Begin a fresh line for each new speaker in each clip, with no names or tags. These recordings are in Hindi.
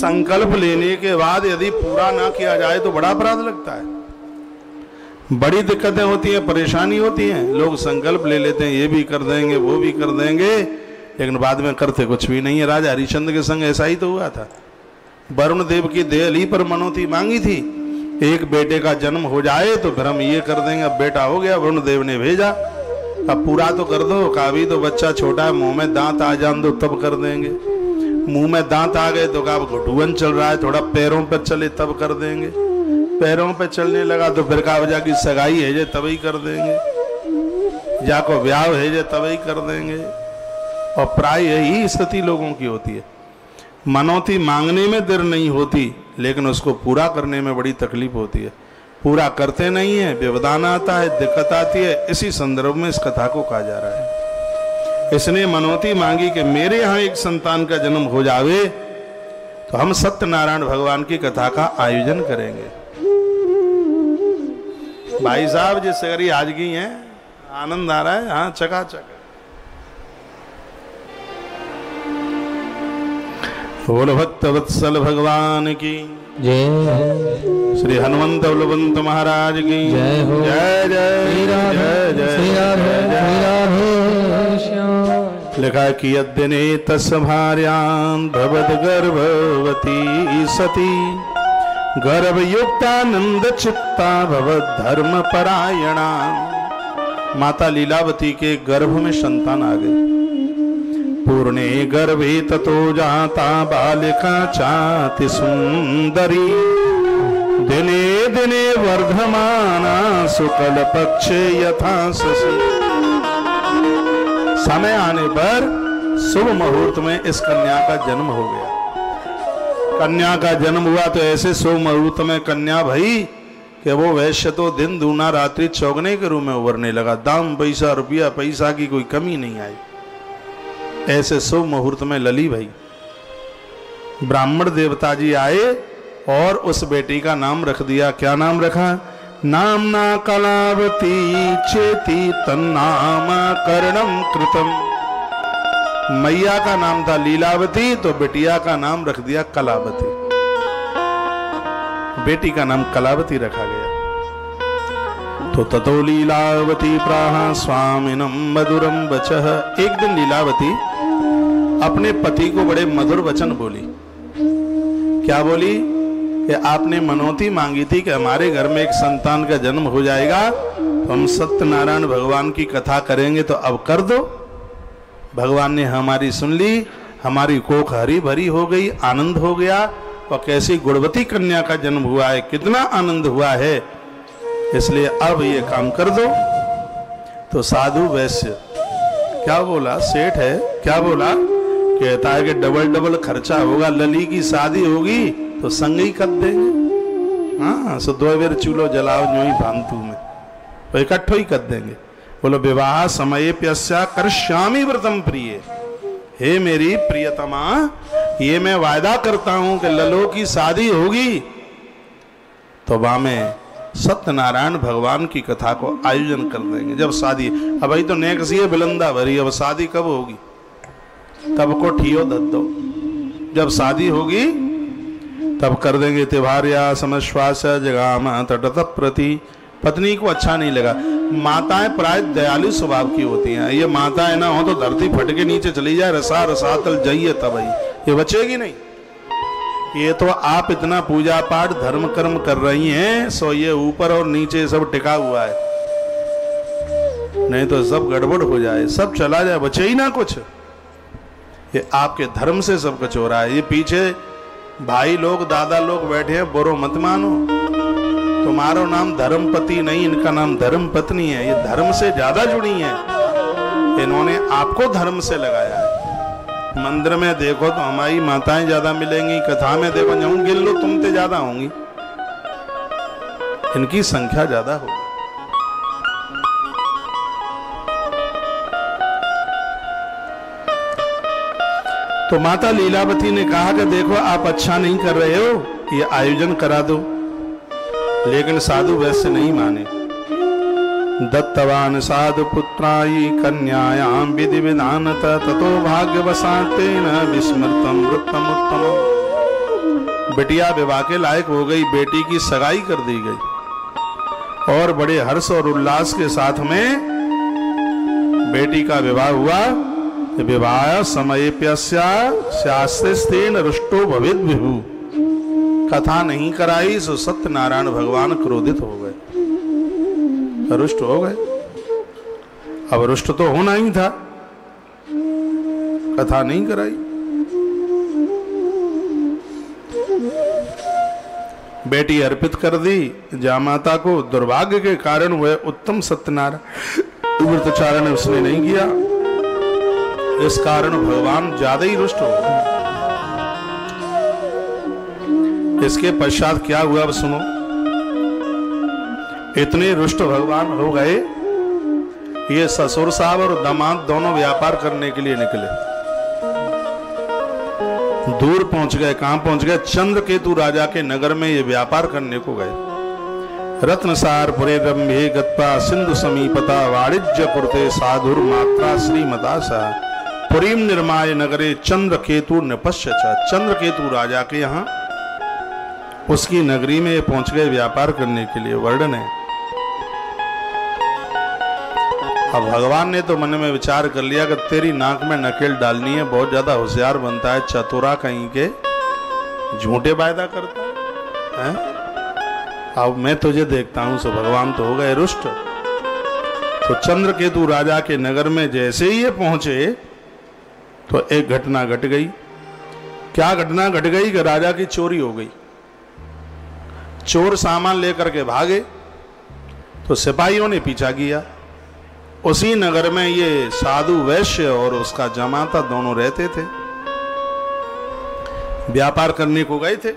संकल्प लेने के बाद यदि पूरा ना किया जाए तो बड़ा अपराध लगता है, बड़ी दिक्कतें होती हैं, परेशानी होती है। लोग संकल्प ले लेते हैं, ये भी कर देंगे वो भी कर देंगे, लेकिन बाद में करते कुछ भी नहीं है। राजा हरिश्चंद्र के संग ऐसा ही तो हुआ था। वरुण देव की देहली पर मनौती मांगी थी, एक बेटे का जन्म हो जाए तो फिर हम ये कर देंगे। अब बेटा हो गया, वरुण देव ने भेजा, अब पूरा तो कर दो। कहा भी तो बच्चा छोटा है, मुंह में दांत आ जान दो तब कर देंगे। मुंह में दांत आ गए तो कहा घुटुअन चल रहा है, थोड़ा पैरों पर चले तब कर देंगे। पैरों पे चलने लगा तो फिर कहा वजह की सगाई है जे तभी कर देंगे, जाको ब्याह है जे तभी कर देंगे। और प्राय यही स्थिति लोगों की होती है। मनौती मांगने में देर नहीं होती, लेकिन उसको पूरा करने में बड़ी तकलीफ होती है। पूरा करते नहीं है, व्यवधान आता है, दिक्कत आती है। इसी संदर्भ में इस कथा को कहा जा रहा है। इसने मनौती मांगी कि मेरे यहाँ एक संतान का जन्म हो जावे तो हम सत्यनारायण भगवान की कथा का आयोजन करेंगे। भाई साहब जिस सगरी आज की हैं, आनंद आ रहा है। हाँ, चकाचक। बोल भक्त वत्सल भगवान की
जय।
श्री हनुमंत बलवंत महाराज की
जय हो।
जय जय जय जय। लिखा कि यद्यने तस् भार्यां भवद गर्भवती सती गर्भयुक्तानंद चित्ता भवद धर्म परायणा। माता लीलावती के गर्भ में संतान आ गई। पूर्णे गर्भे ततो जाता बालिका चाति सुंदरी। दिने दिने वर्धमाना शुक्ल पक्षे यथा शशि। समय आने पर शुभ मुहूर्त में इस कन्या का जन्म हो गया। कन्या का जन्म हुआ तो ऐसे शुभ मुहूर्त में कन्या भई कि वो वैश्य तो दिन दूना रात्रि चौगने के रूप में उभरने लगा। दाम पैसा रुपया पैसा की कोई कमी नहीं आई। ऐसे शुभ मुहूर्त में लली भई ब्राह्मण देवता जी आए और उस बेटी का नाम रख दिया। क्या नाम रखा? नामना कलावती चेती तन्नाम कर्णम कृतम। मैया का नाम था लीलावती, तो बेटिया का नाम रख दिया कलावती। बेटी का नाम कलावती रखा गया। तो ततो लीलावती प्राह स्वामिनम मधुरम वचः। एक दिन लीलावती अपने पति को बड़े मधुर वचन बोली। क्या बोली? कि आपने मनौती मांगी थी कि हमारे घर में एक संतान का जन्म हो जाएगा तो हम सत्यनारायण भगवान की कथा करेंगे, तो अब कर दो। भगवान ने हमारी सुन ली, हमारी कोख हरी भरी हो गई, आनंद हो गया। और कैसी गुणवती कन्या का जन्म हुआ है, कितना आनंद हुआ है, इसलिए अब ये काम कर दो। तो साधु वैश्य क्या बोला? सेठ है, क्या बोला? कहता है कि डबल डबल खर्चा होगा, लली की शादी होगी तो संग ही कर देंगे। हाँ, सो 2 बेर चूल्हो जलाओ जो ही फालतू में, तो इकट्ठो ही कर देंगे। बोलो विवाह समय प्यस्या करश्यामी व्रतम प्रिय। हे मेरी प्रियतमा, ये मैं वायदा करता हूं कि ललो की शादी होगी तो वहां में सत्यनारायण भगवान की कथा को आयोजन कर देंगे। जब शादी, अब भाई तो नेक्स्ट ये बिलंदा भरी, अब शादी कब होगी? तब को ठियो दद दो। जब शादी होगी तब कर देंगे। तिवार्या समश्वास जगाम तटत प्रति। पत्नी को अच्छा नहीं लगा। माताएं प्राय दयालु स्वभाव की होती हैं। ये माताएं ना हो तो धरती फट के नीचे चली जाए, रसा रसातल जाइए तब ही, ये बचेगी नहीं। ये तो आप इतना पूजा पाठ धर्म कर्म कर रही हैं, सो ये ऊपर और नीचे सब टिका हुआ है, नहीं तो सब गड़बड़ हो जाए, सब चला जाए, बचे ही ना कुछ। ये आपके धर्म से सब कुछ हो रहा है। ये पीछे भाई लोग दादा लोग बैठे हैं, बुरो मत मानो। तुम्हारा नाम धर्मपति नहीं, इनका नाम धर्म पत्नी है। ये धर्म से ज्यादा जुड़ी है, इन्होंने आपको धर्म से लगाया है। मंदिर में देखो तो हमारी माताएं ज्यादा मिलेंगी, कथा में देखो जाऊं गिन लो तुमसे ज्यादा होंगी, इनकी संख्या ज्यादा होगी। तो माता लीलावती ने कहा कि देखो आप अच्छा नहीं कर रहे हो, ये आयोजन करा दो। लेकिन साधु वैसे नहीं माने। दत्तवान साधु पुत्रायि कन्यायां विधि विधानत ततो भाग्यवशातेन विस्मृतं वृत्तम उत्तमम्। बिटिया विवाह के लायक हो गई, बेटी की सगाई कर दी गई और बड़े हर्ष और उल्लास के साथ में बेटी का विवाह हुआ। विवाह समय शास्त्रेन रुष्टो भवेद विभु, कथा नहीं कराई सो सत्यनारायण भगवान क्रोधित हो गए, रुष्ट हो गए। अब रुष्ट तो होना ही था, कथा नहीं कराई। बेटी अर्पित कर दी जामाता को, दुर्भाग्य के कारण वह उत्तम सत्यनारायण व्रतचारण उसने नहीं किया, इस कारण भगवान ज्यादा ही रुष्ट हो गए। इसके पश्चात क्या हुआ अब सुनो। इतने रुष्ट भगवान हो गए, ये ससुर साहब और दामाद दोनों व्यापार करने के लिए निकले। दूर पहुंच गए, कहां पहुंच गए? चंद्रकेतु राजा के नगर में ये व्यापार करने को गए। रत्नसार पुरे रंभे गत्वा सिंधु समीपता वाणिज्य कुरते साधुर मात्रा श्रीमता सा पुरीम निर्माय नगरे चंद्रकेतु नपश्यचा। चंद्रकेतु राजा के यहाँ उसकी नगरी में पहुंच गए व्यापार करने के लिए। वर्णन है, अब भगवान ने तो मन में विचार कर लिया कि तेरी नाक में नकेल डालनी है, बहुत ज्यादा होशियार बनता है, चतुरा कहीं के, झूठे वायदा करता है। अब मैं तुझे देखता हूं। सो भगवान तो हो गए रुष्ट। तो चंद्रकेतु राजा के नगर में जैसे ही ये पहुंचे तो एक घटना घट गई। क्या घटना घट गई कि राजा की चोरी हो गई। चोर सामान लेकर के भागे तो सिपाहियों ने पीछा किया। उसी नगर में ये साधु वैश्य और उसका जमाता दोनों रहते थे, व्यापार करने को गए थे।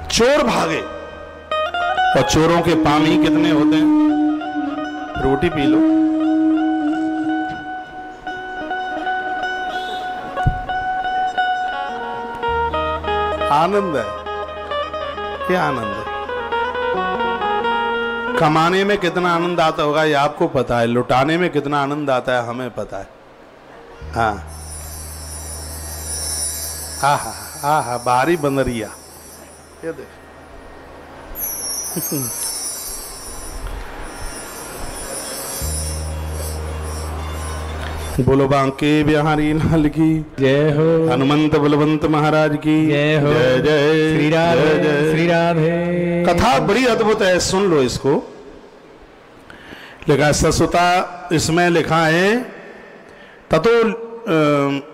चोर भागे और चोरों के पामी कितने होते हैं? रोटी पी लो। आनंद है, क्या आनंद है। कमाने में कितना आनंद आता होगा ये आपको पता है, लुटाने में कितना आनंद आता है हमें पता है। हाँ हा हा हा हा, बाहरी बंदरिया ये देख। बोलो बांके बिहारी लाल की
जय हो,
हनुमंत बलवंत महाराज की
जय हो,
जय जय
श्री राधे,
जय जय।
श्री राधे।
कथा बड़ी अद्भुत है, सुन लो इसको। लिखा ससुता, इसमें लिखा है ततो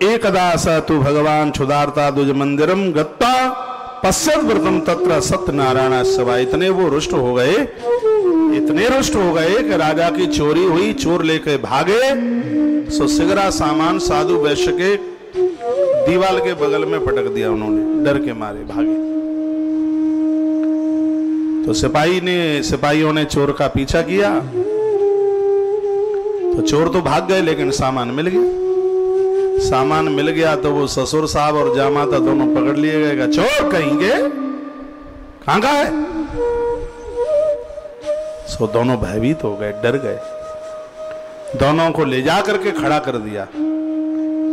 एकदा स तु भगवान क्षुधार्ता द्विज मंदिरम गत्वा पश्चात व्रतम तत्र सत्यनारायण सभा। इतने वो रुष्ट हो गए, इतने रुष्ट हो गए कि राजा की चोरी हुई, चोर लेके भागे। सो सिगरा सामान साधु वैश्य के दीवाल के बगल में पटक दिया उन्होंने, डर के मारे भागे। तो सिपाहियों ने चोर का पीछा किया। तो चोर तो भाग गए लेकिन सामान मिल गया। सामान मिल गया तो वो ससुर साहब और जामाता दोनों पकड़ लिए गए। चोर कहेंगे कहां का है? सो दोनों भयभीत हो गए, डर गए। दोनों को ले जा करके खड़ा कर दिया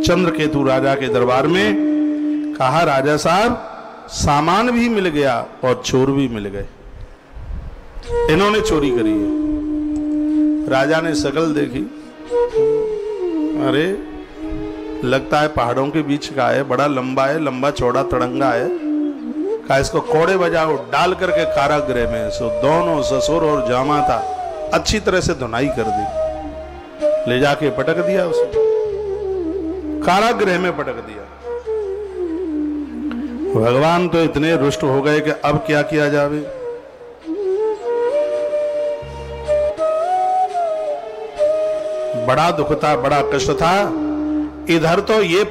चंद्रकेतु राजा के दरबार में। कहा राजा साहब सामान भी मिल गया और चोर भी मिल गए, इन्होंने चोरी करी है। राजा ने शकल देखी, अरे लगता है पहाड़ों के बीच का है, बड़ा लंबा है, लंबा चौड़ा तड़ंगा है। कहा इसको कोड़े बजाओ, डाल करके कारागृह में। सो दोनों ससुर और जामाता अच्छी तरह से धुनाई कर दी, ले जाके पटक दिया उसको, कारागृह में पटक दिया। भगवान तो इतने रुष्ट हो गए कि अब क्या किया जावे। बड़ा दुख था, बड़ा कष्ट था। इधर तो ये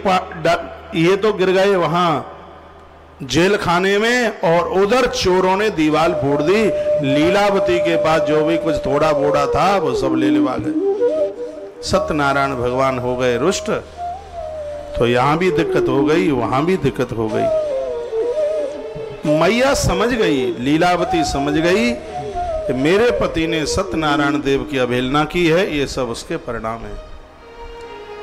तो गिर गए वहां जेल खाने में, और उधर चोरों ने दीवार फोड़ दी। लीलावती के पास जो भी कुछ थोड़ा बोड़ा था वो सब ले लेवा गए। सत्यनारायण भगवान हो गए रुष्ट। तो यहां भी दिक्कत हो गई, वहां भी दिक्कत हो गई। मैया समझ गई, लीलावती समझ गई कि मेरे पति ने सत्यनारायण देव की अवहेलना की है, ये सब उसके परिणाम है।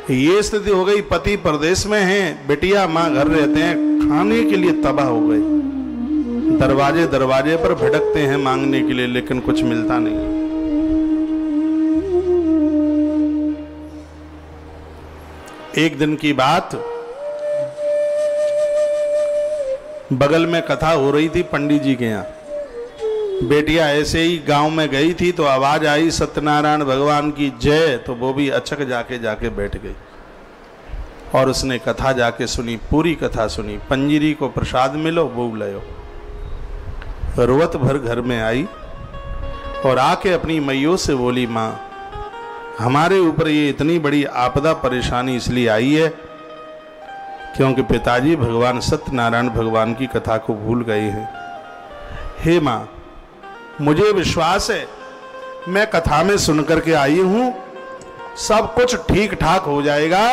ये स्थिति हो गई, पति परदेश में हैं, बेटिया माँ घर रहते हैं, खाने के लिए तबाह हो गई। दरवाजे दरवाजे पर भटकते हैं मांगने के लिए, लेकिन कुछ मिलता नहीं। एक दिन की बात, बगल में कथा हो रही थी पंडित जी के यहाँ। बेटिया ऐसे ही गांव में गई थी तो आवाज आई सत्यनारायण भगवान की जय, तो वो भी अचक जाके बैठ गई और उसने कथा जाके सुनी, पूरी कथा सुनी। पंजीरी को प्रसाद मिलो वो लयो। रोवत भर घर में आई और आके अपनी मैयों से बोली, माँ हमारे ऊपर ये इतनी बड़ी आपदा परेशानी इसलिए आई है क्योंकि पिताजी भगवान सत्यनारायण भगवान की कथा को भूल गए हैं। हे माँ, मुझे विश्वास है, मैं कथा में सुनकर के आई हूं, सब कुछ ठीक ठाक हो जाएगा।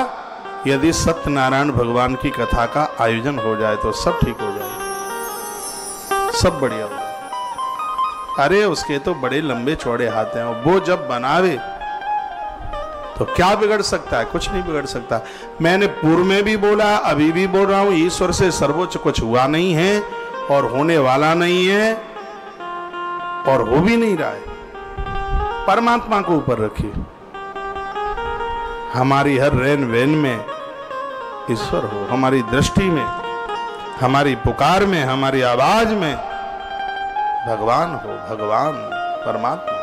यदि सत्यनारायण भगवान की कथा का आयोजन हो जाए तो सब ठीक हो जाएगा, सब बढ़िया हो जाए। अरे उसके तो बड़े लंबे चौड़े हाथ हैं, वो जब बनावे तो क्या बिगड़ सकता है? कुछ नहीं बिगड़ सकता। मैंने पूर्व में भी बोला, अभी भी बोल रहा हूं, ईश्वर से सर्वोच्च कुछ हुआ नहीं है और होने वाला नहीं है और हो भी नहीं रहा है। परमात्मा को ऊपर रखिए। हमारी हर रैन वैन में ईश्वर हो, हमारी दृष्टि में, हमारी पुकार में, हमारी आवाज में भगवान हो, भगवान परमात्मा।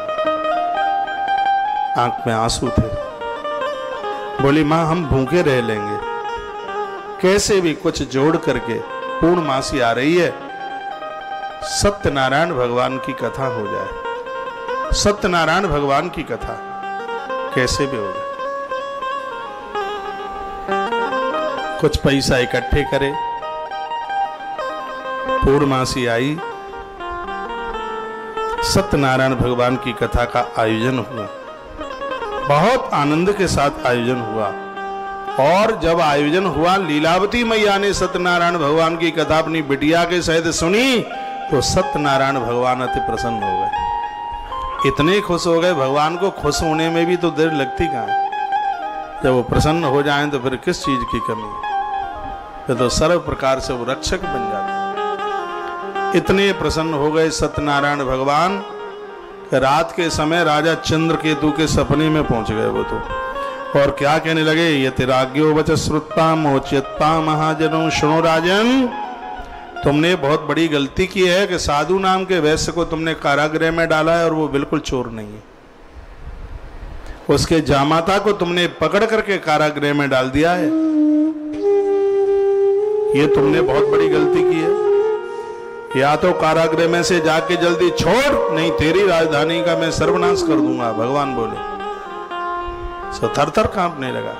आंख में आंसू थे, बोली मां हम भूखे रह लेंगे, कैसे भी कुछ जोड़ करके, पूर्णमासी आ रही है, सत्यनारायण भगवान की कथा हो जाए, सत्यनारायण भगवान की कथा कैसे भी हो जाए। कुछ पैसा इकट्ठे करे, पूर्णमासी आई, सत्यनारायण भगवान की कथा का आयोजन हुआ, बहुत आनंद के साथ आयोजन हुआ। और जब आयोजन हुआ, लीलावती मैया ने सत्यनारायण भगवान की कथा अपनी बिटिया के सहित सुनी तो सत्यनारायण भगवान अति प्रसन्न हो गए, इतने खुश हो गए। भगवान को खुश होने में भी तो देर लगती कहाँ है, जब वो प्रसन्न हो जाएं तो फिर किस चीज की कमी, फिर तो सर्व प्रकार से वो रक्षक बन जाते। इतने प्रसन्न हो गए सत्यनारायण भगवान, रात के समय राजा चंद्रकेतु के सपने में पहुंच गए वो तो, और क्या कहने लगे, यतिराज्ञो वच श्रुत्वा मोच्यत्वा महाजनों, सुनो राजन, तुमने बहुत बड़ी गलती की है कि साधु नाम के वैश्य को तुमने कारागृह में डाला है और वो बिल्कुल चोर नहीं है। उसके जामाता को तुमने पकड़ करके कारागृह में डाल दिया है, ये तुमने बहुत बड़ी गलती की है। या तो कारागृह में से जाके जल्दी छोड़, नहीं तेरी राजधानी का मैं सर्वनाश कर दूंगा, भगवान बोले। सो थर थर कांपने लगा।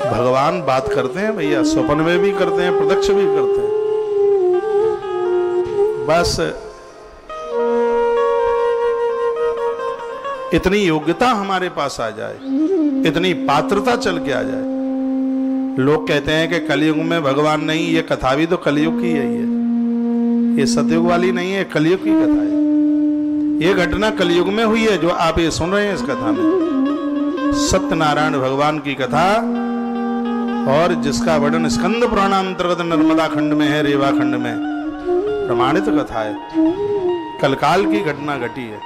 भगवान बात करते हैं भैया, स्वप्न में भी करते हैं, प्रत्यक्ष भी करते हैं। बस इतनी योग्यता हमारे पास आ जाए, इतनी पात्रता चल के आ जाए। लोग कहते हैं कि कलयुग में भगवान नहीं, ये कथा भी तो कलयुग की है, ये सतयुग वाली नहीं है, कलयुग की कथा है। ये घटना कलयुग में हुई है जो आप ये सुन रहे हैं इस कथा में, सत्यनारायण भगवान की कथा, और जिसका वर्णन स्कंद पुराणांतर्गत नर्मदा खंड में है, रेवा खंड में प्रमाणित कथा है। कलकाल की घटना घटी है।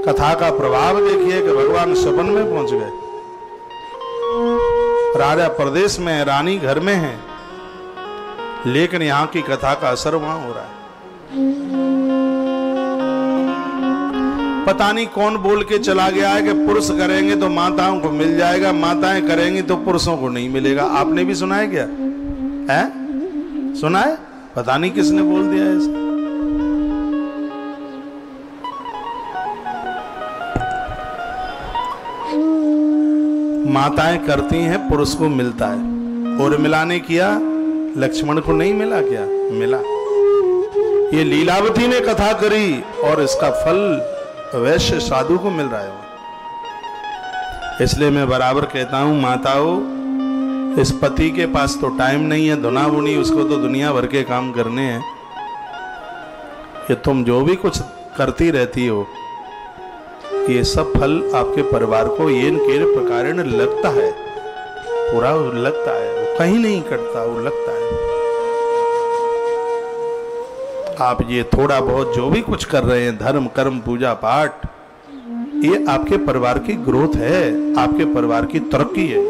कथा का प्रभाव देखिए कि भगवान स्वप्न में पहुंच गए, राजा प्रदेश में, रानी घर में है, लेकिन यहां की कथा का असर वहां हो रहा है। पता नहीं कौन बोल के चला गया है कि पुरुष करेंगे तो माताओं को मिल जाएगा, माताएं करेंगी तो पुरुषों को नहीं मिलेगा। आपने भी सुना है क्या? है सुना है? पता नहीं किसने बोल दिया है ऐसा। माताएं करती हैं, पुरुष को मिलता है। और मिलाने किया, लक्ष्मण को नहीं मिला क्या? मिला। ये लीलावती ने कथा करी और इसका फल वैश्य साधु को मिल रहा है। इसलिए मैं बराबर कहता हूं, माताओं, इस पति के पास तो टाइम नहीं है धुना बुनी, उसको तो दुनिया भर के काम करने हैं। ये तुम जो भी कुछ करती रहती हो, ये सब फल आपके परिवार को येन के प्रकारेण लगता है, पूरा लगता है, वो कहीं नहीं कटता, वो लगता है। आप ये थोड़ा बहुत जो भी कुछ कर रहे हैं, धर्म कर्म पूजा पाठ, ये आपके परिवार की ग्रोथ है, आपके परिवार की तरक्की है।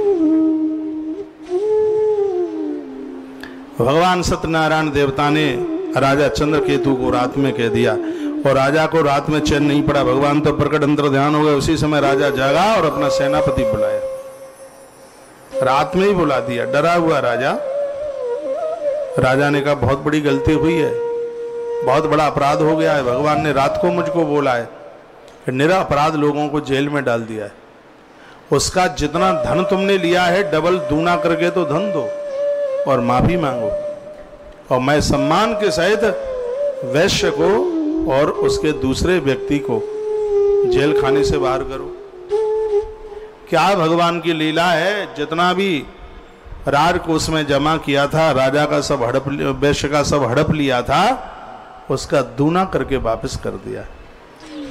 भगवान सत्यनारायण देवता ने राजा चंद्रकेतु को रात में कह दिया, और राजा को रात में चैन नहीं पड़ा। भगवान तो प्रकट अंतर ध्यान हो गए। उसी समय राजा जागा और अपना सेनापति बुलाया, रात में ही बुला दिया। डरा हुआ राजा ने कहा बहुत बड़ी गलती हुई है, बहुत बड़ा अपराध हो गया है, भगवान ने रात को मुझको बोला है, निरा अपराध लोगों को जेल में डाल दिया है। उसका जितना धन तुमने लिया है डबल दूना करके तो धन दो और माफी मांगो, और मैं सम्मान के सहित वैश्य को और उसके दूसरे व्यक्ति को जेल खाने से बाहर करो। क्या भगवान की लीला है, जितना भी राजकोष में जमा किया था, राजा का सब हड़प, वैश्य का सब हड़प लिया था, उसका दूना करके वापस कर दिया।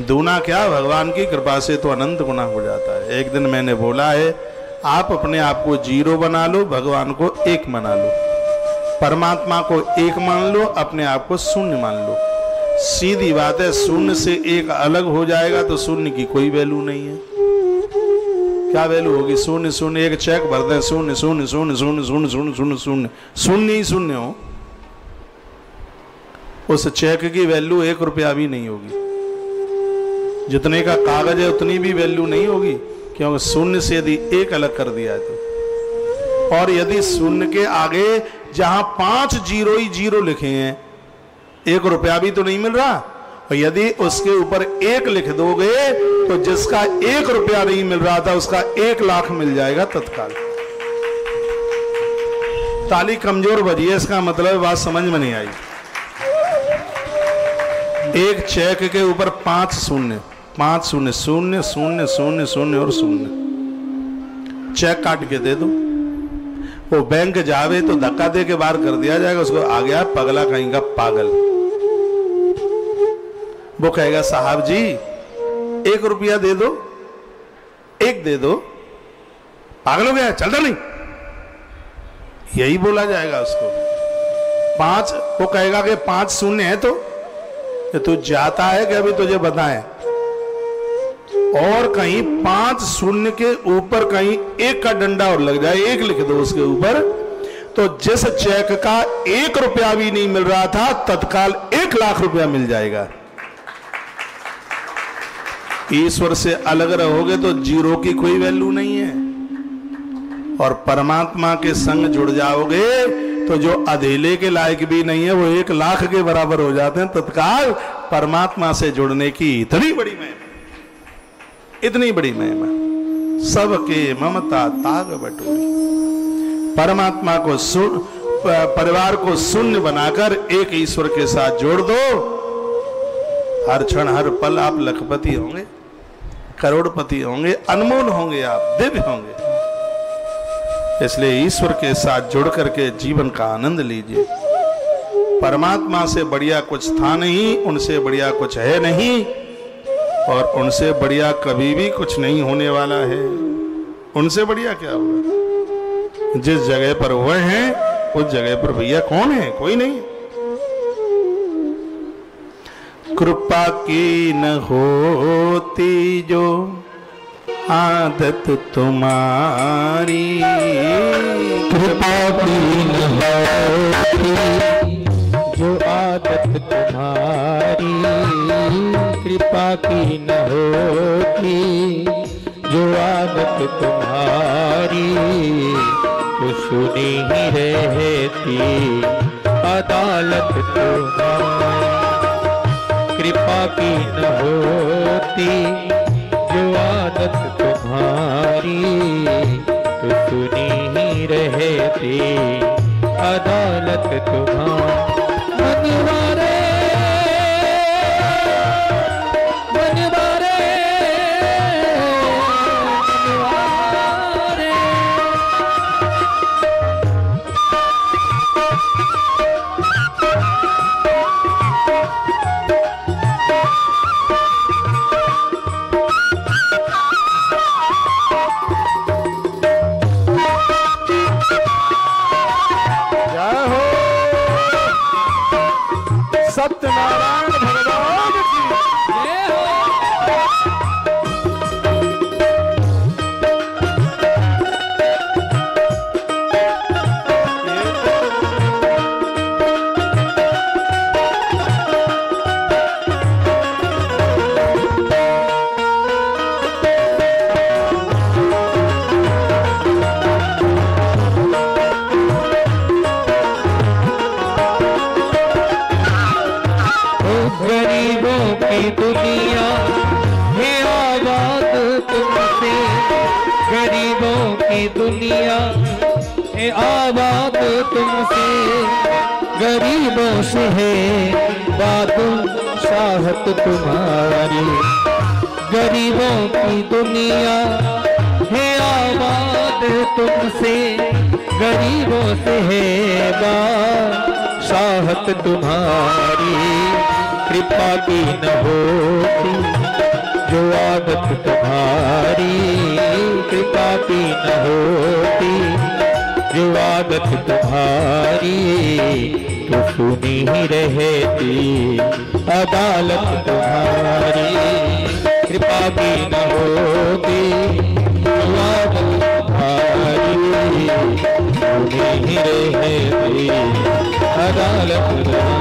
दूना क्या, भगवान की कृपा से तो अनंत गुना हो जाता है। एक दिन मैंने बोला है, आप अपने आप को जीरो बना लो, भगवान को एक बना लो, परमात्मा को एक मान लो, अपने आप को शून्य मान लो। सीधी बात है, शून्य से एक अलग हो जाएगा तो शून्य की कोई वैल्यू नहीं है। क्या वैल्यू होगी? शून्य शून्य, एक चेक भर दें, शून्य शून्य शून्य शून्य शून्य शून्य शून्य शून्य शून्य ही शून्य हो, उस चेक की वैल्यू 1 रुपया भी नहीं होगी। जितने का कागज है उतनी भी वैल्यू नहीं होगी, क्योंकि शून्य से यदि एक अलग कर दिया है तो। और यदि शून्य के आगे जहां 5 जीरो ही जीरो लिखे हैं, 1 रुपया भी तो नहीं मिल रहा। और यदि उसके ऊपर 1 लिख दोगे तो जिसका 1 रुपया नहीं मिल रहा था उसका 1 लाख मिल जाएगा तत्काल। ताली कमजोर बजी है, इसका मतलब बात समझ में नहीं आई। एक चेक के ऊपर 5 शून्य, 5 शून्य, शून्य शून्य शून्य शून्य और शून्य। चेक काट के दे दो, वो बैंक जावे तो धक्का दे के बाहर कर दिया जाएगा, उसको आ गया पगला कहीं का पागल। वो कहेगा साहब जी 1 रुपया दे दो, 1 दे दो, पागल हो गया, चलता नहीं, यही बोला जाएगा उसको। 5, वो कहेगा कि 5 शून्य है तो तू जाता है कि अभी तुझे बताएं। और कहीं 5 शून्य के ऊपर कहीं 1 का डंडा और लग जाए, 1 लिख दो उसके ऊपर, तो जिस चेक का 1 रुपया भी नहीं मिल रहा था तत्काल 1 लाख रुपया मिल जाएगा। ईश्वर से अलग रहोगे तो जीरो की कोई वैल्यू नहीं है, और परमात्मा के संग जुड़ जाओगे तो जो अधेले के लायक भी नहीं है वो 1 लाख के बराबर हो जाते हैं तत्काल। परमात्मा से जुड़ने की इतनी बड़ी महिमा, इतनी बड़ी महिमा, सबके ममता ताग बटोरी। परमात्मा को परिवार को शून्य बनाकर एक ईश्वर के साथ जोड़ दो, हर क्षण हर पल आप लखपति होंगे, करोड़पति होंगे, अनमोल होंगे, आप दिव्य होंगे। इसलिए ईश्वर के साथ जुड़ करके जीवन का आनंद लीजिए। परमात्मा से बढ़िया कुछ था नहीं, उनसे बढ़िया कुछ है नहीं, और उनसे बढ़िया कभी भी कुछ नहीं होने वाला है। उनसे बढ़िया क्या होगा? जिस जगह पर वह हैं उस जगह पर भैया कौन है? कोई नहीं। कृपा की न होती जो आदत तुम्हारी,
कृपा की न होती जो आदत तुम्हारी, कृपा की न होती जो आदत तुम्हारी, तो सुनी ही रहती अदालत तुम्हारी। कृपा की न होती जो आदत तुम्हारी, तो सुनी ही रहती अदालत तुम्हारी। मनवारे मनवारे मनवारे,
जय हो सत्यनारायण भगवान की
जय हो। दुनिया है आबाद तुमसे, गरीबों की दुनिया है आबाद तुमसे, गरीबों से है बादशाहत तुम्हारी, गरीबों की दुनिया है आबाद तुमसे, गरीबों से है बादशाहत तुम्हारी, कृपा की न होती जो आदत तुम्हारी, कृपा की न होती जो आदत तुम्हारी, तो सुनी ही रहती अदालत तुम्हारी, कृपा की न होती जो आदत तुम्हारी, सुनी ही रहती अदालत तुम्हारी।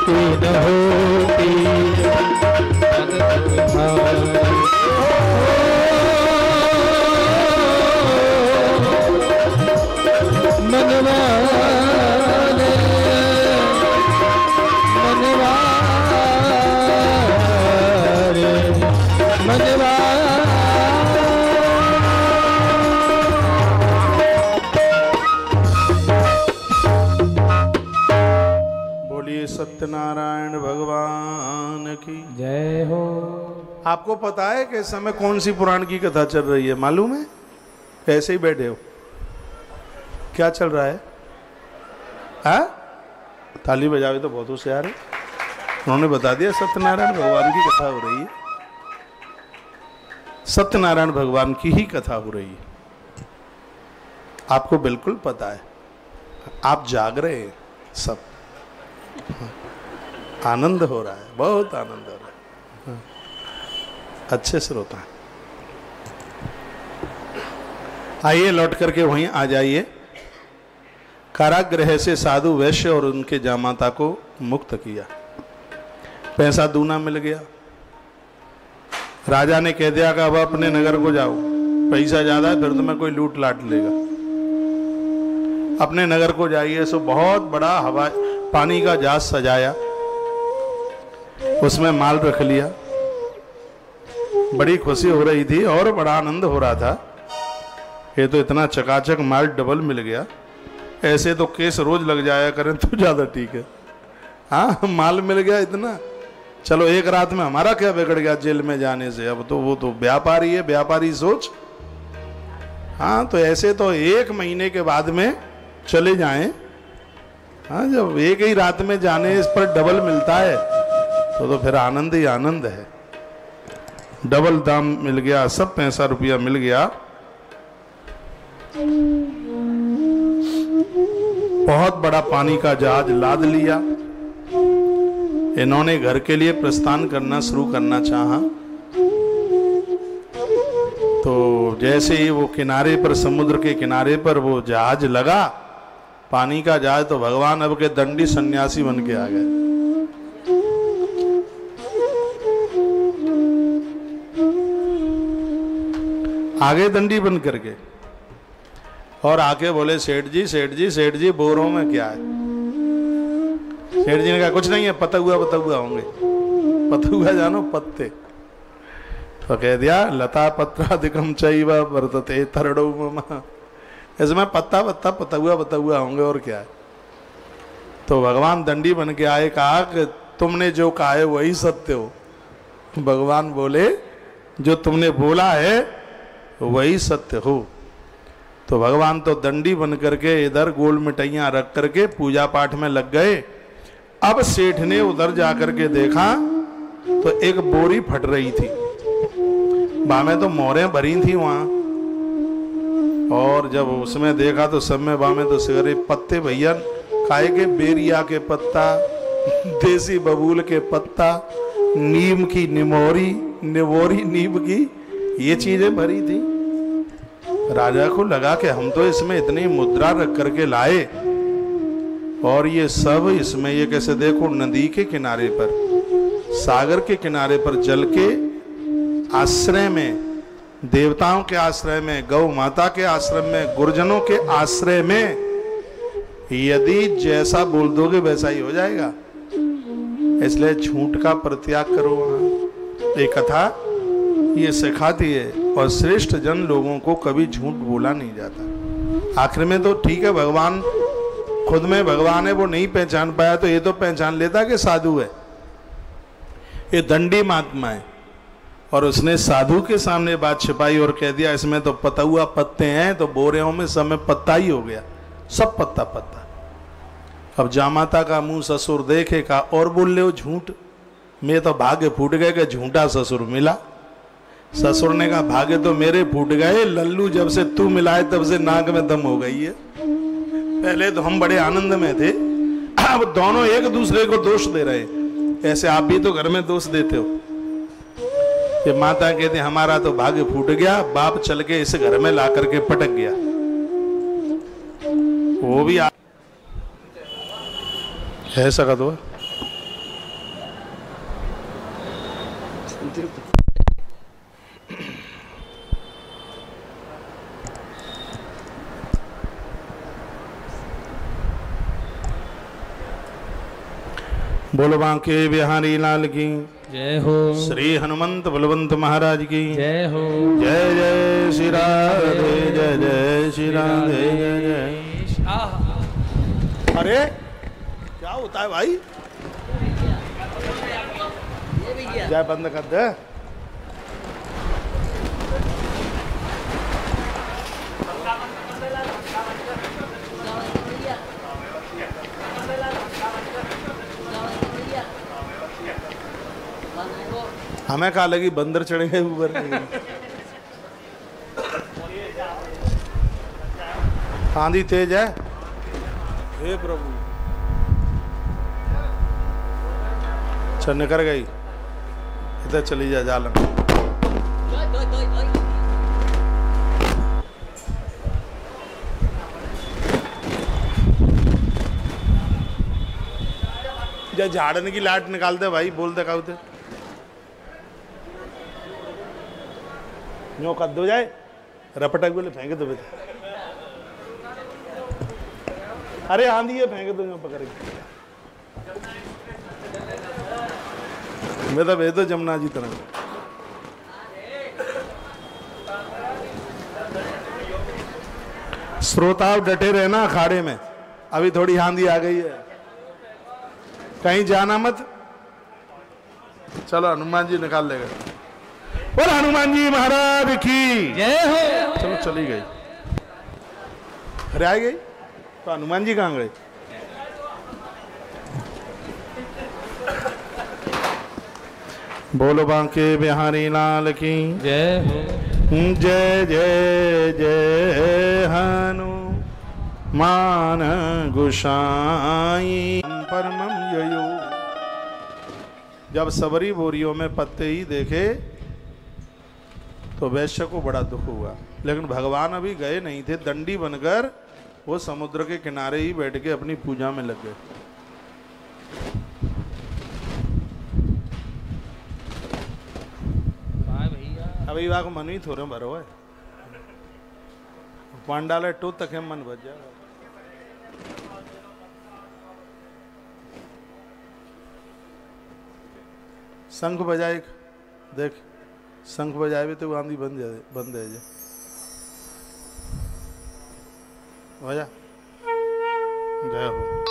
की न होती मनवाने मनवारे मनवा
सत्यनारायण भगवान की
जय हो।
आपको पता है कि इस समय कौन सी पुराण की कथा चल रही है? मालूम है? ऐसे ही बैठे हो, क्या चल रहा है? ताली बजावे तो बहुत होशियार है, उन्होंने बता दिया सत्यनारायण भगवान की कथा हो रही है, सत्यनारायण भगवान की ही कथा हो रही है। आपको बिल्कुल पता है, आप जाग रहे हैं, सब आनंद हो रहा है, बहुत आनंद हो रहा है, अच्छे से रोता है। आइए लौट करके वहीं आ जाइए। कारागृह से साधु वैश्य और उनके जामाता को मुक्त किया, पैसा दूना मिल गया। राजा ने कह दिया कि अब अपने नगर को जाओ, पैसा ज्यादा है फिर तुम्हें कोई लूट लाट लेगा, अपने नगर को जाइए। सो बहुत बड़ा हवा पानी का जहाज सजाया, उसमें माल रख लिया, बड़ी खुशी हो रही थी और बड़ा आनंद हो रहा था। ये तो इतना चकाचक माल डबल मिल गया, ऐसे तो केस रोज लग जाया करें तो ज्यादा ठीक है। हाँ, माल मिल गया इतना, चलो एक रात में हमारा क्या बिगड़ गया जेल में जाने से, अब तो वो तो व्यापारी है, व्यापारी सोच। हाँ, तो ऐसे तो 1 महीने के बाद में चले जाएं। हाँ, जब एक ही रात में जाने इस पर डबल मिलता है तो फिर आनंद ही आनंद है। डबल दाम मिल गया, सब पैसा रुपया मिल गया। बहुत बड़ा पानी का जहाज लाद लिया। इन्होंने घर के लिए प्रस्थान करना शुरू करना चाहा, तो जैसे ही वो किनारे पर, समुद्र के किनारे पर वो जहाज लगा, पानी का जहाज, तो भगवान अब के दंडी सन्यासी बन के आ गए। आगे दंडी बन करके और आके बोले सेठ जी सेठ जी सेठ जी बोरों में क्या है। सेठ जी ने कहा कुछ नहीं है, पतुआ होंगे। पतुआ जानो पत्ते। तो कह दिया लता पत्राधिकम चैव वर्तते तरड़ो मम, इसमें पत्ता पत्ता पतुआ होंगे और क्या है। तो भगवान दंडी बन के आए, कहा कि तुमने जो कहा है वही सत्य हो। भगवान बोले जो तुमने बोला है वही सत्य हो। तो भगवान तो दंडी बन करके इधर गोल मिठाइयां रख करके पूजा पाठ में लग गए। अब सेठ ने उधर जाकर के देखा तो एक बोरी फट रही थी, बामें तो मोरें भरी थी वहां। और जब उसमें देखा तो सब में बामें तो सिगरे पत्ते भैया खाए के, बेरिया के पत्ता, देसी बबूल के पत्ता, नीम की निमोरी नीम की, ये चीजें भरी थी। राजा को लगा कि हम तो इसमें इतनी मुद्रा रख करके लाए और ये सब इसमें, ये कैसे देखो नदी के किनारे पर, सागर के किनारे पर, जल के आश्रय में, देवताओं के आश्रय में, गौ माता के आश्रय में, गुरुजनों के आश्रय में, यदि जैसा बोल दोगे वैसा ही हो जाएगा। इसलिए झूठ का परित्याग करो। वहां एक कथा ये सिखाती है, और श्रेष्ठ जन लोगों को कभी झूठ बोला नहीं जाता। आखिर में तो ठीक है, भगवान खुद में भगवान है, वो नहीं पहचान पाया तो ये तो पहचान लेता कि साधु है। ये दंडी महात्मा है और उसने साधु के सामने बात छिपाई और कह दिया इसमें तो पतुआ पत्ते हैं, तो बोरियों में सब में पत्ता ही हो गया, सब पत्ता पत्ता। अब जामाता का मुंह ससुर देखे का और बोल ले झूठ, मैं तो भाग्य फूट गए कि झूठा ससुर मिला। ससुर ने कहा भाग्य तो मेरे फूट गए, लल्लू जब से तू मिलाए तब से नाक में दम हो गई है। पहले तो हम बड़े आनंद में थे, अब दोनों एक दूसरे को दोष दे रहे। ऐसे आप भी तो घर में दोष देते हो। ये माता कहते हमारा तो भाग्य फूट गया, बाप चल के इस घर में ला करके पटक गया। वो भी ऐसा का तो बोलो बांके बिहारी लाल की
जय हो।
श्री हनुमंत बलवंत महाराज की
जय हो।
जय जय श्री राधे, जय जय श्री राधे, जय जय। अरे क्या होता है भाई, जय बंद कर दे। हमें कहा लगी बंदर चढ़ गए ऊपर। आंधी तेज है, हे प्रभु। चल निकल गई, इधर चली जा जालन। जा झाड़न की लाट निकाल दे भाई, बोल दे काउते यूं कर दो जाए, रपटक बोले फेंक दो। अरे आंधी है, फेंक दो यूं पकड़ के। मैं तो भेज दो जमुना जी तरह। श्रोताओं डटे रहना अखाड़े में, अभी थोड़ी आंधी आ गई है, कहीं जाना मत। चलो हनुमान जी निकाल लेगा। बोल हनुमान जी महाराज की
जय हो।
चलो चली गई, अरे आ गई तो हनुमान जी कहाँ गए। बोलो बांके बिहारी लाल की
जय हो।
जय जय जय हनुमान गोसाई परमम ययो। जब सबरी बोरियों में पत्ते ही देखे तो वैश्य को बड़ा दुख हुआ, लेकिन भगवान अभी गए नहीं थे। दंडी बनकर वो समुद्र के किनारे ही बैठ के अपनी पूजा में लग गए। अभी वाह को मन ही थोड़े भरो है, पान डाले टू तक है मन बच जाएगा। शंख बजाए देख, शंख बजाए भी तो आंधी बंद है जे बजा। जय हो।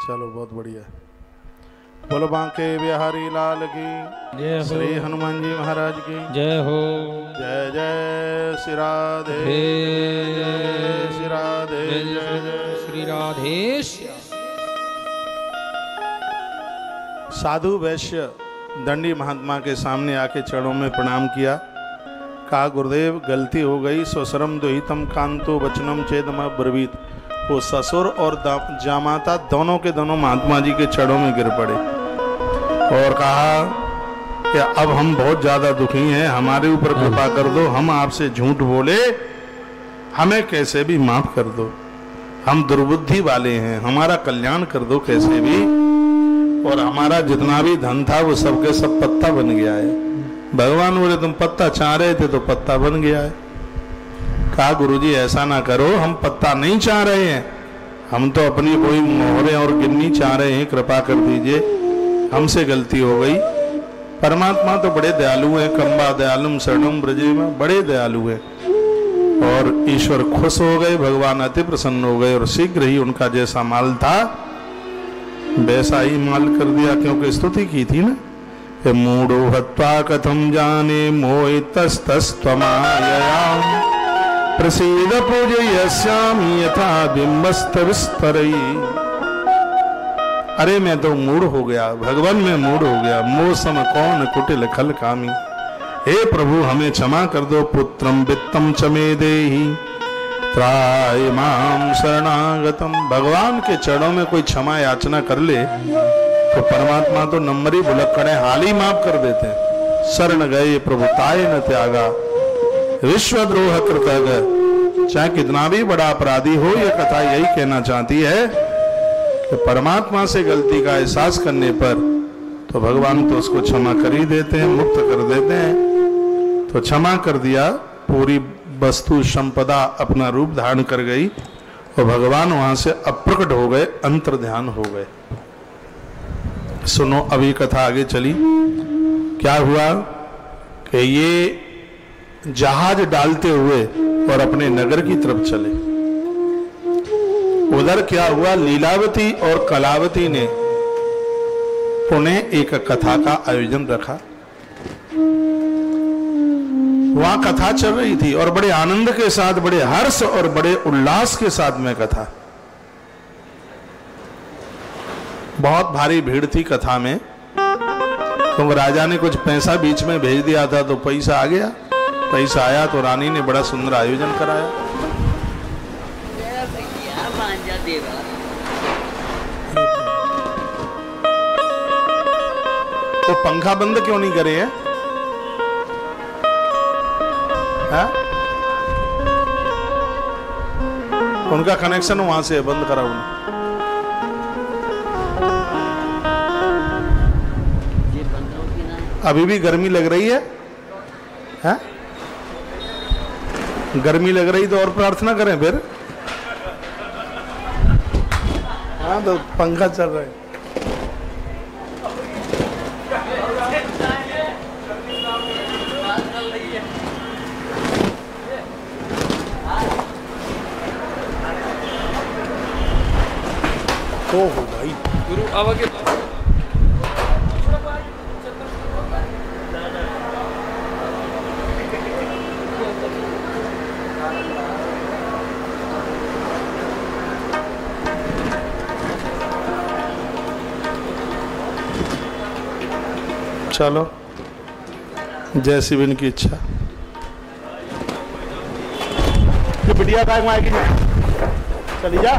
चलो बहुत बढ़िया। बोलो बांके बिहारी लाल की
जय हो।
श्री हनुमान जी महाराज की
जय हो।
जय जय श्री राधे जय श्री राधे जय जय
श्री राधेश।
साधु वैश्य दंडी महात्मा के सामने आके चरणों में प्रणाम किया। कहा गुरुदेव गलती हो गई, स्वशरम दुहितम कांतो वचनम चेदम ब्रवीत। वो ससुर और जामाता दोनों के दोनों महात्मा जी के चरणों में गिर पड़े और कहा कि अब हम बहुत ज्यादा दुखी हैं, हमारे ऊपर कृपा कर दो, हम आपसे झूठ बोले, हमें कैसे भी माफ कर दो, हम दुर्बुद्धि वाले हैं, हमारा कल्याण कर दो कैसे भी, और हमारा जितना भी धन था वो सबके सब पत्ता बन गया है। भगवान बोले तुम पत्ता चाह रहे थे तो पत्ता बन गया है। कहा गुरुजी ऐसा ना करो, हम पत्ता नहीं चाह रहे हैं, हम तो अपनी कोई मोहरें और गिन्नी चाह रहे हैं, कृपा कर दीजिए, हमसे गलती हो गई। परमात्मा तो बड़े दयालु हैं, कंबा दयालुम शरणम ब्रजे में बड़े दयालु हैं। और ईश्वर खुश हो गए, भगवान अति प्रसन्न हो गए और शीघ्र ही उनका जैसा माल था वैसा ही माल कर दिया, क्योंकि स्तुति की थी ना, मूढ़ो हत्वा कथम जाने मोहितस्तस्त्वमायया प्रसीद पूजयस्यामि यथा बिंबस्त विस्तरई। अरे मैं तो मूढ़ हो गया, भगवान में मूढ़ हो गया, मोसम कौन कुटिल खल कामी। हे प्रभु हमें क्षमा कर दो, पुत्रम वित्तम च मे देहि त्राय माम शरणागतम। भगवान के चरणों में कोई क्षमा याचना कर ले तो परमात्मा तो नंबर ही बुलक्कड़ है, हाल ही माफ कर देते हैं। शरण गए प्रभु ताय न त्यागा, विश्वद्रोह कृतज्ञ। चाहे कितना भी बड़ा अपराधी हो, यह कथा यही कहना चाहती है कि परमात्मा से गलती का एहसास करने पर तो भगवान तो उसको क्षमा कर ही देते हैं, मुक्त कर देते हैं। तो क्षमा कर दिया, पूरी वस्तु संपदा अपना रूप धारण कर गई और भगवान वहां से अप्रकट हो गए, अंतर ध्यान हो गए। सुनो अभी कथा आगे चली। क्या हुआ कि ये जहाज डालते हुए और अपने नगर की तरफ चले। उधर क्या हुआ, लीलावती और कलावती ने उन्हें एक कथा का आयोजन रखा। वहां कथा चल रही थी और बड़े आनंद के साथ, बड़े हर्ष और बड़े उल्लास के साथ में कथा। बहुत भारी भीड़ थी कथा में, क्योंकि राजा ने कुछ पैसा बीच में भेज दिया था तो पैसा आ गया। पैसा आया तो रानी ने बड़ा सुंदर आयोजन कराया। तो पंखा बंद क्यों नहीं करे हैं? उनका कनेक्शन वहां से बंद करा उन्होंने। अभी भी गर्मी लग रही है, है? गर्मी लग रही तो और प्रार्थना करें फिर। हाँ तो पंखा चल रहा है। हो भाई
गुरु आवागे
चलो जैसी भी इनकी इच्छा। ये बिटिया का आएगी ना, चली जा।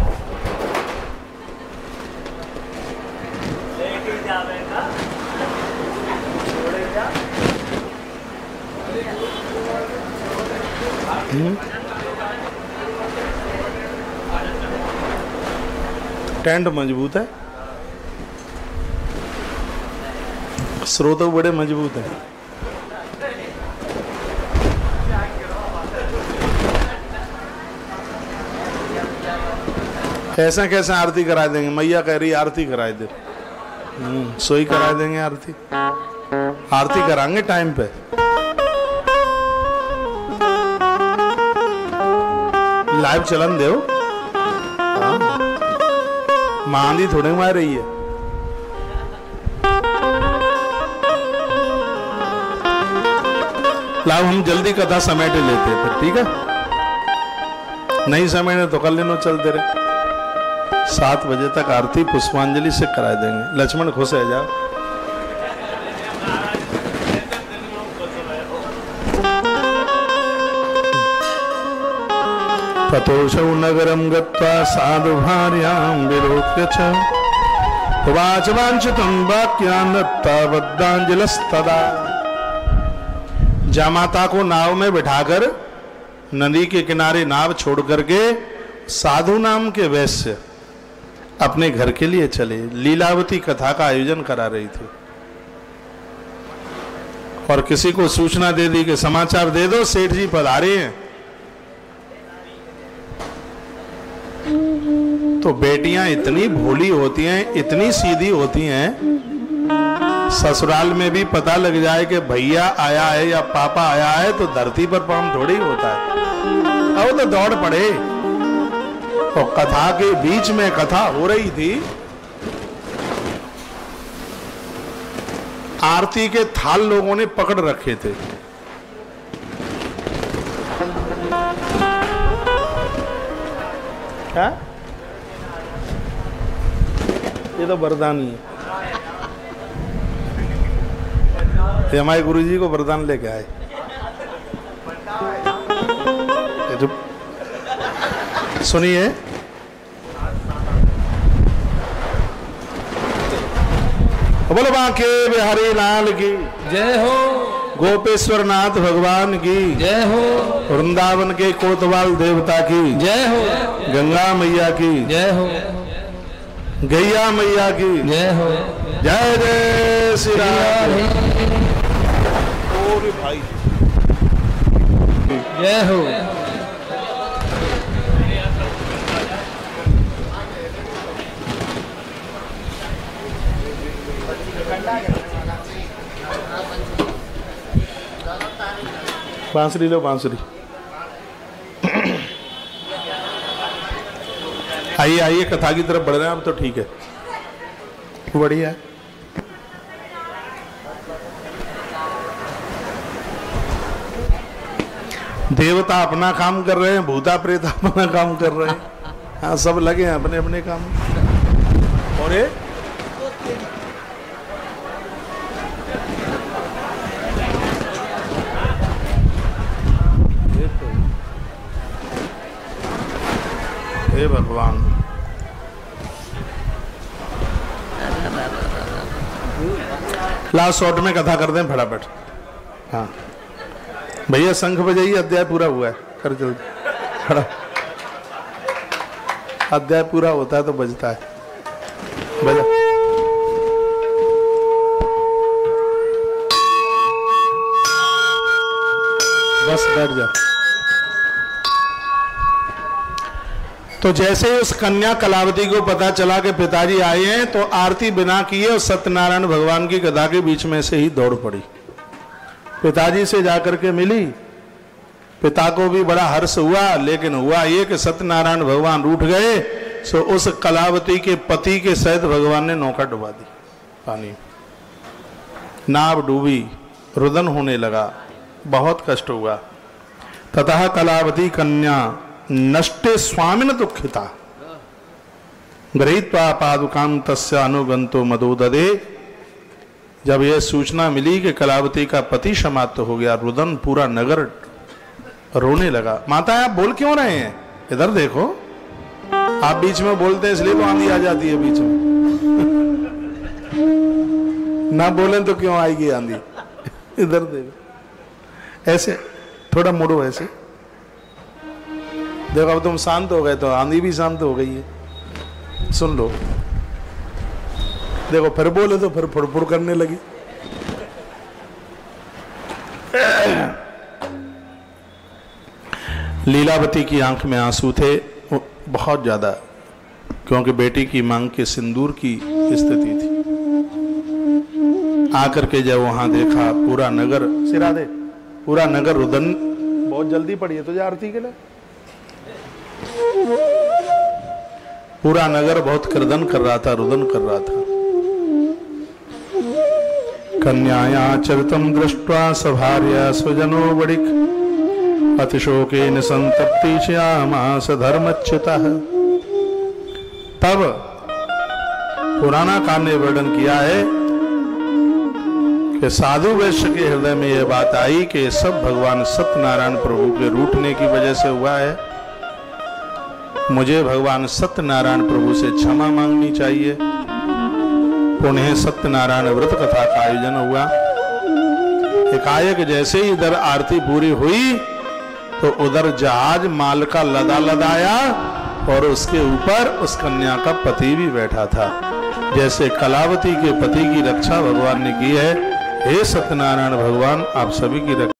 टेंट मजबूत है, स्रोत बड़े मजबूत है। कैसा कैसा आरती करा देंगे, मैया कह रही आरती कराए दे। सोई करा देंगे आरती, आरती कराएंगे टाइम पे। लाइव चलन दो, मांदी थोड़े मार रही है। लाओ हम जल्दी कथा समेट लेते हैं फिर, ठीक है? नहीं समेटे तो कल लेनो चलते रहे। 7 बजे तक आरती पुष्पांजलि से करा देंगे। लक्ष्मण खुश है जाओ। ततोऽसौ नगरं गत्वा साधु भार्यां विलोक्य च उवाच वाञ्छितं वाक्यान् दत्तावद्दाञ्जलिस्तदा। जामाता को नाव में बिठाकर नदी के किनारे नाव छोड़ करके साधु नाम के वैश्य अपने घर के लिए चले। लीलावती कथा का आयोजन करा रही थी और किसी को सूचना दे दी कि समाचार दे दो, सेठ जी पधारे हैं। तो बेटियां इतनी भोली होती हैं, इतनी सीधी होती हैं, ससुराल में भी पता लग जाए कि भैया आया है या पापा आया है तो धरती पर पांव थोड़ी होता है। अब तो दौड़ पड़े। और कथा के बीच में कथा हो रही थी, आरती के थाल लोगों ने पकड़ रखे थे। क्या? ये तो वरदानी है। ये हमारे गुरुजी को वरदान लेके आए। सुनिए, बोलो बांके बिहारी लाल की
जय हो,
गोपेश्वर नाथ भगवान की
जय हो,
वृंदावन के कोतवाल देवता की जय हो, गंगा मैया की
जय हो,
गैया मैया की
जय हो,
जय जय श्री राम। भाई
जय हो।
बांसुरी लो, बांसुरी। आइए आइए, कथा की तरफ बढ़ रहे हैं अब तो, ठीक है, बढ़िया है। देवता अपना काम कर रहे हैं, भूता प्रेत अपना काम कर रहे हैं। हाँ, सब लगे हैं अपने अपने काम में। और हे भगवान, लास्ट शॉट में कथा कर दें फटाफट। हाँ भैया, शंख बजाइए, अध्याय पूरा हुआ है। कर जल्दी खड़ा। अध्याय पूरा होता है तो बजता है। बजा। बस बैठ जा। तो जैसे ही उस कन्या कलावती को पता चला कि पिताजी आए हैं, तो आरती बिना किए और सत्यनारायण भगवान की गदा के बीच में से ही दौड़ पड़ी। पिताजी से जाकर के मिली। पिता को भी बड़ा हर्ष हुआ, लेकिन हुआ ये कि सत्यनारायण भगवान रूठ गए। सो उस कलावती के पति के सहित भगवान ने नौका डुबा दी पानी। नाव डूबी, रुदन होने लगा, बहुत कष्ट हुआ। ततः कलावती कन्या नष्टे स्वामिन दुखिता गृहीत्वा पादुकां तस्य अनुगंतो मदोददे। जब यह सूचना मिली कि कलावती का पति समाप्त हो गया, रुदन पूरा नगर रोने लगा। माता आप बोल क्यों रहे हैं? इधर देखो, आप बीच में बोलते हैं इसलिए वो आंधी आ जाती है बीच में। ना बोलें तो क्यों आएगी आंधी? इधर देखो, ऐसे थोड़ा मुड़ो, ऐसे देखो। अब तुम शांत हो गए तो आंधी भी शांत हो गई है। सुन लो, देखो फिर बोले तो फिर फुड़फुड़ करने लगी। लीलावती की आंख में आंसू थे बहुत ज्यादा, क्योंकि बेटी की मांग के सिंदूर की स्थिति थी। आकर के जब वहां देखा पूरा नगर, सिरा दे, पूरा नगर रुदन, बहुत जल्दी पड़ी है तुझे आरती के लिए। पूरा नगर बहुत क्रदन कर रहा था, रुदन कर रहा था। कन्याया चरितम दृष्ट्वा सभार्या स्वजनो वडिक अतिशोकेन संतप्ति श्यामास धर्मच्युतः। तब पुराना काल ने वर्णन किया है कि साधु वैश्य के हृदय में यह बात आई कि ये सब भगवान सत्यनारायण प्रभु के रूठने की वजह से हुआ है। मुझे भगवान सत्यनारायण प्रभु से क्षमा मांगनी चाहिए। पुनः सत्यनारायण व्रत कथा का आयोजन हुआ। एकाएक जैसे ही इधर आरती पूरी हुई तो उधर जहाज माल का लदा लदाया और उसके ऊपर उस कन्या का पति भी बैठा था। जैसे कलावती के पति की रक्षा भगवान ने की है, हे सत्यनारायण भगवान आप सभी की रक्षा